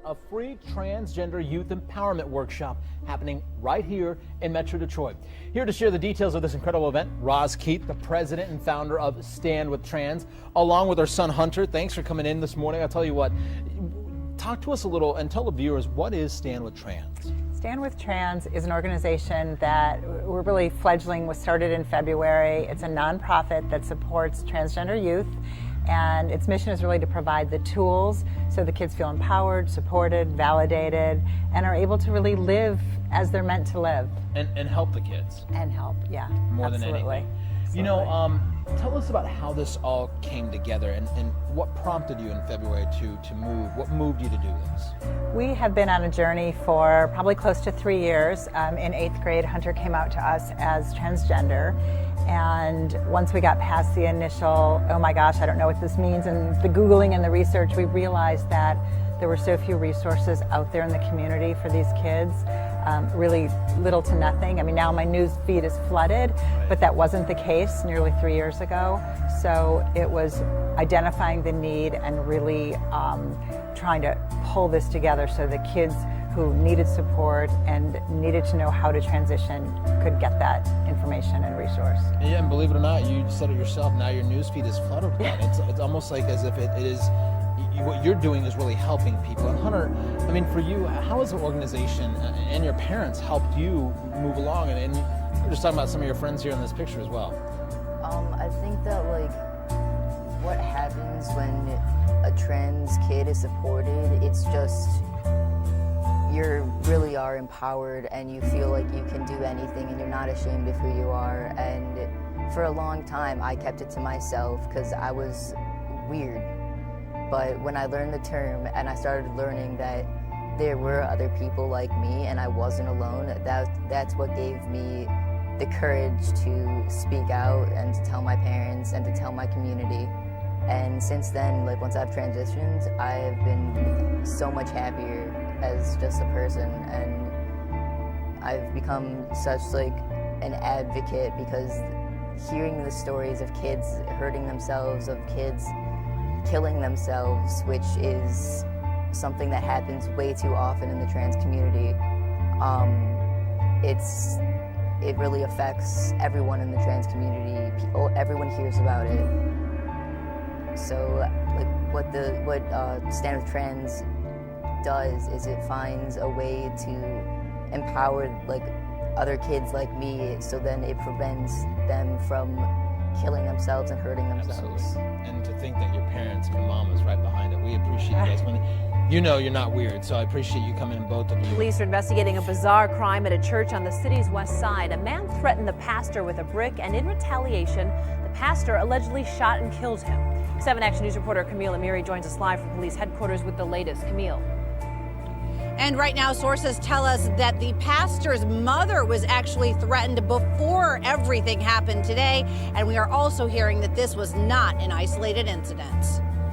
a free transgender youth empowerment workshop happening right here in Metro Detroit. Here to share the details of this incredible event, Roz Keith, the president and founder of Stand With Trans, along with her son Hunter. Thanks for coming in this morning. I'll tell you what, talk to us a little and tell the viewers, what is Stand With Trans? Stand With Trans is an organization that we're really fledgling, was started in February. It's a nonprofit that supports transgender youth, and its mission is really to provide the tools so the kids feel empowered, supported, validated, and are able to really live as they're meant to live. And help the kids. And help, yeah. More absolutely. than anything. Absolutely. You know, tell us about how this all came together and what prompted you in February to move. What moved you to do this? We have been on a journey for probably close to 3 years. In 8th grade, Hunter came out to us as transgender. And once we got past the initial, oh my gosh, I don't know what this means, and the Googling and the research, we realized that there were so few resources out there in the community for these kids. Really little to nothing. I mean, now my news feed is flooded, but that wasn't the case nearly 3 years ago. So it was identifying the need and really trying to pull this together so the kids who needed support and needed to know how to transition could get that information and resource. Yeah, and believe it or not, you said it yourself, now your news feed is flooded with it. It's almost like as if it is, what you're doing is really helping people. And Hunter, I mean, for you, how has the organization and your parents helped you move along? And we're just talking about some of your friends here in this picture as well. I think that, like, what happens when a trans kid is supported, it's just, you really are empowered and you feel like you can do anything and you're not ashamed of who you are. And for a long time, I kept it to myself because I was weird. But when I learned the term and I started learning that there were other people like me and I wasn't alone, that's what gave me the courage to speak out and to tell my parents and to tell my community. And since then, like, once I've transitioned, I've been so much happier as just a person, and I've become such like an advocate because hearing the stories of kids hurting themselves, of kids killing themselves, which is something that happens way too often in the trans community, it really affects everyone in the trans community. Everyone hears about it. So like what Stand With Trans does is it finds a way to empower like other kids like me, so then it prevents them from killing themselves and hurting themselves. Absolutely. And to think that your parents and your mom is right behind it, we appreciate you guys. You know you're not weird, so I appreciate you coming in, both of you. Police are investigating a bizarre crime at a church on the city's west side. A man threatened the pastor with a brick, and in retaliation, the pastor allegedly shot and killed him. 7 Action News reporter Camille Amiri joins us live from police headquarters with the latest. Camille. And right now, sources tell us that the pastor's mother was actually threatened before everything happened today. And we are also hearing that this was not an isolated incident.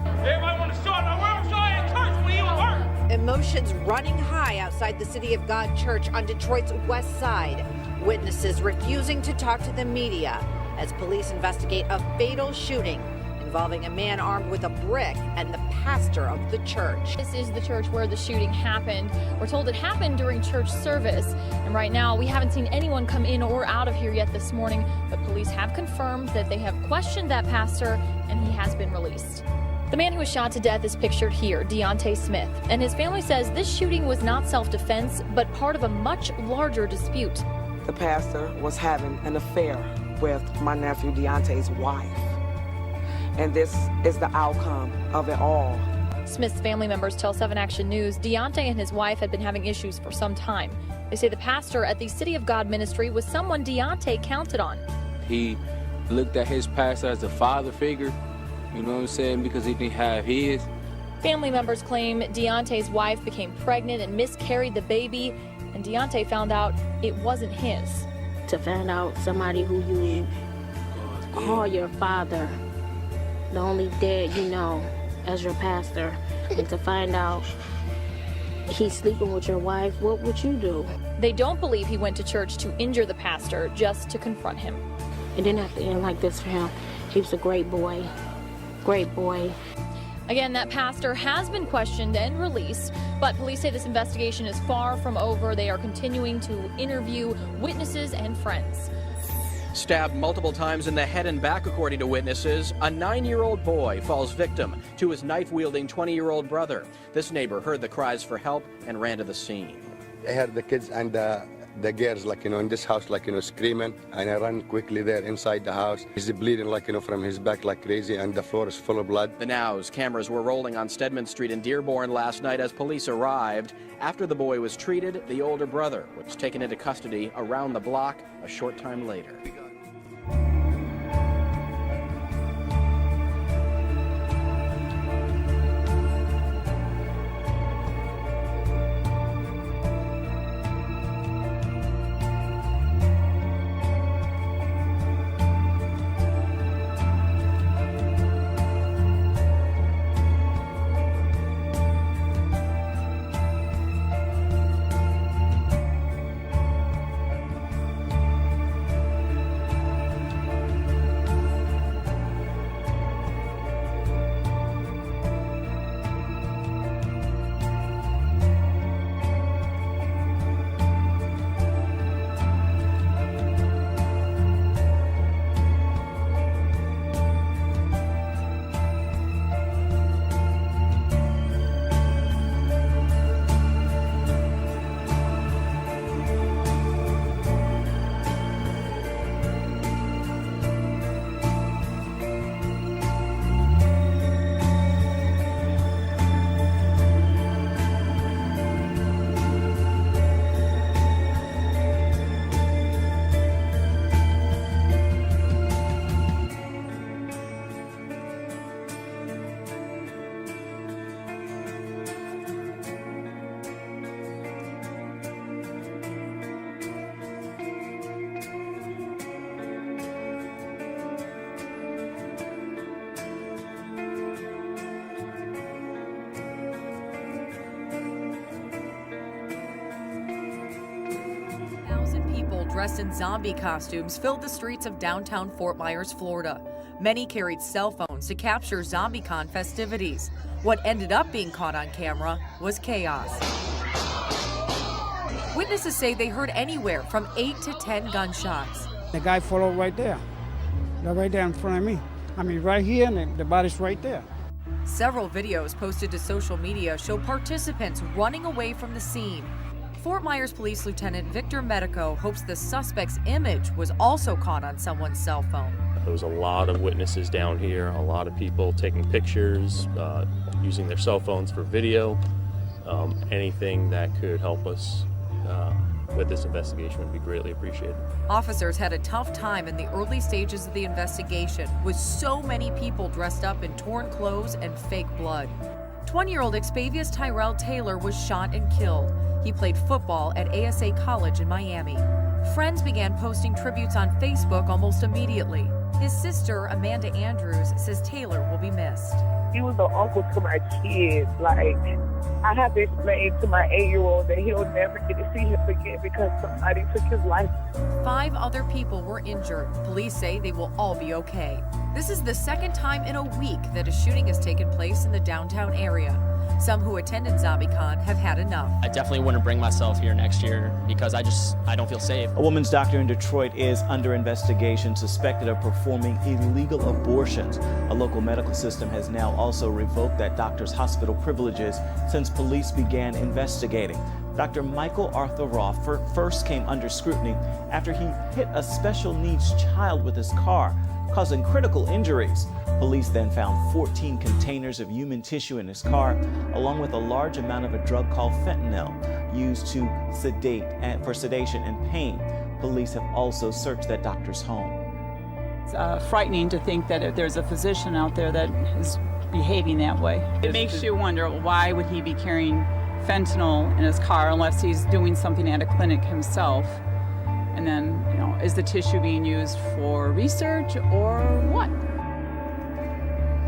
Everybody want to show it. Now, we're showing it church where you work. Emotions running high outside the City of God Church on Detroit's west side. Witnesses refusing to talk to the media as police investigate a fatal shooting involving a man armed with a brick and the pastor of the church. This is the church where the shooting happened. We're told it happened during church service, and right now we haven't seen anyone come in or out of here yet this morning, but police have confirmed that they have questioned that pastor and he has been released. The man who was shot to death is pictured here, Deontay Smith, and his family says this shooting was not self-defense, but part of a much larger dispute. The pastor was having an affair with my nephew Deontay's wife. And this is the outcome of it all. Smith's family members tell 7 Action News Deontay and his wife had been having issues for some time. They say the pastor at the City of God ministry was someone Deontay counted on. He looked at his pastor as a father figure, you know what I'm saying, because he didn't have his. Family members claim Deontay's wife became pregnant and miscarried the baby, and Deontay found out it wasn't his. To find out somebody who you call your father, the only dad you know as your pastor, and to find out he's sleeping with your wife, what would you do? They don't believe he went to church to injure the pastor, just to confront him. It didn't have to end like this for him. He was a great boy. Great boy. Again, that pastor has been questioned and released, but police say this investigation is far from over. They are continuing to interview witnesses and friends. Stabbed multiple times in the head and back, according to witnesses, a 9-year-old boy falls victim to his knife-wielding 20-year-old brother. This neighbor heard the cries for help and ran to the scene. I heard the kids and the girls, in this house, screaming, and I ran quickly there inside the house. He's bleeding, from his back like crazy, and the floor is full of blood. The Now's cameras were rolling on Stedman Street in Dearborn last night as police arrived. After the boy was treated, the older brother was taken into custody around the block a short time later. Dressed in zombie costumes filled the streets of downtown Fort Myers, Florida. Many carried cell phones to capture ZombieCon festivities. What ended up being caught on camera was chaos. Witnesses say they heard anywhere from 8 to 10 gunshots. The guy followed right there. They're right there in front of me. I mean, right here, and the body's right there. Several videos posted to social media show participants running away from the scene. Fort Myers Police Lieutenant Victor Medico hopes the suspect's image was also caught on someone's cell phone. There was a lot of witnesses down here, a lot of people taking pictures, using their cell phones for video. Anything that could help us with this investigation would be greatly appreciated. Officers had a tough time in the early stages of the investigation with so many people dressed up in torn clothes and fake blood. 20-year-old Expavius Tyrell Taylor was shot and killed. He played football at ASA College in Miami. Friends began posting tributes on Facebook almost immediately. His sister, Amanda Andrews, says Taylor will be missed. He was an uncle to my kids. I have to explain to my 8-year-old that he'll never get to see him again because somebody took his life. 5 other people were injured. Police say they will all be okay. This is the second time in a week that a shooting has taken place in the downtown area. Some who attended ZombieCon have had enough. I definitely wouldn't bring myself here next year because I don't feel safe. A woman's doctor in Detroit is under investigation, suspected of performing illegal abortions. A local medical system has now also revoked that doctor's hospital privileges since police began investigating. Dr. Michael Arthur Roth first came under scrutiny after he hit a special needs child with his car, causing critical injuries. Police then found 14 containers of human tissue in his car, along with a large amount of a drug called fentanyl, used to for sedation and pain. Police have also searched that doctor's home. It's frightening to think that there's a physician out there that is behaving that way. It makes you wonder, why would he be carrying fentanyl in his car unless he's doing something at a clinic himself? And then, is the tissue being used for research or what?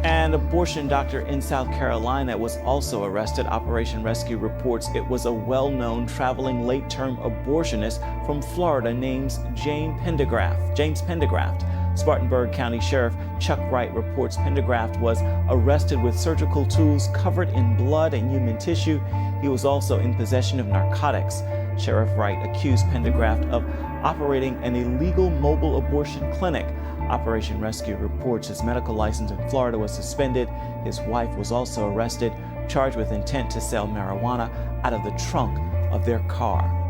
An abortion doctor in South Carolina was also arrested. Operation Rescue reports it was a well-known traveling late-term abortionist from Florida named James Pendergraft. Spartanburg County Sheriff Chuck Wright reports Pendergraft was arrested with surgical tools covered in blood and human tissue. He was also in possession of narcotics. Sheriff Wright accused Pendergraft of operating an illegal mobile abortion clinic. Operation Rescue reports his medical license in Florida was suspended. His wife was also arrested, charged with intent to sell marijuana out of the trunk of their car.